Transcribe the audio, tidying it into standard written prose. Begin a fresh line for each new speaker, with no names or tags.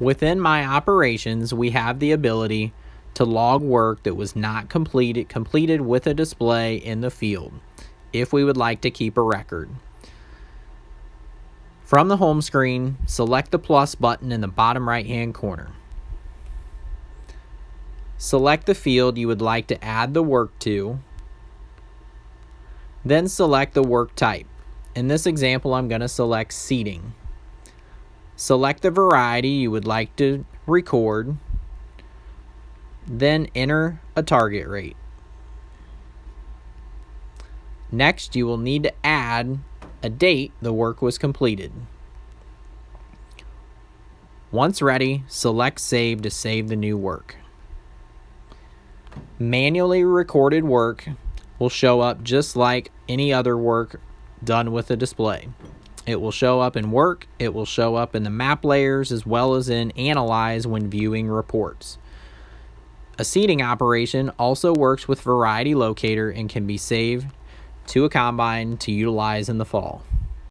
Within my operations, we have the ability to log work that was not completed with a display in the field, if we would like to keep a record. From the home screen, select the plus button in the bottom right-hand corner. Select the field you would like to add the work to, then select the work type. In this example, I'm going to select seating. Select the variety you would like to record, then enter a target rate. Next, you will need to add a date the work was completed. Once ready, select Save to save the new work. Manually recorded work will show up just like any other work done with a display. It will show up in Work, it will show up in the map layers, as well as in Analyze when viewing reports. A seating operation also works with Variety Locator and can be saved to a combine to utilize in the fall.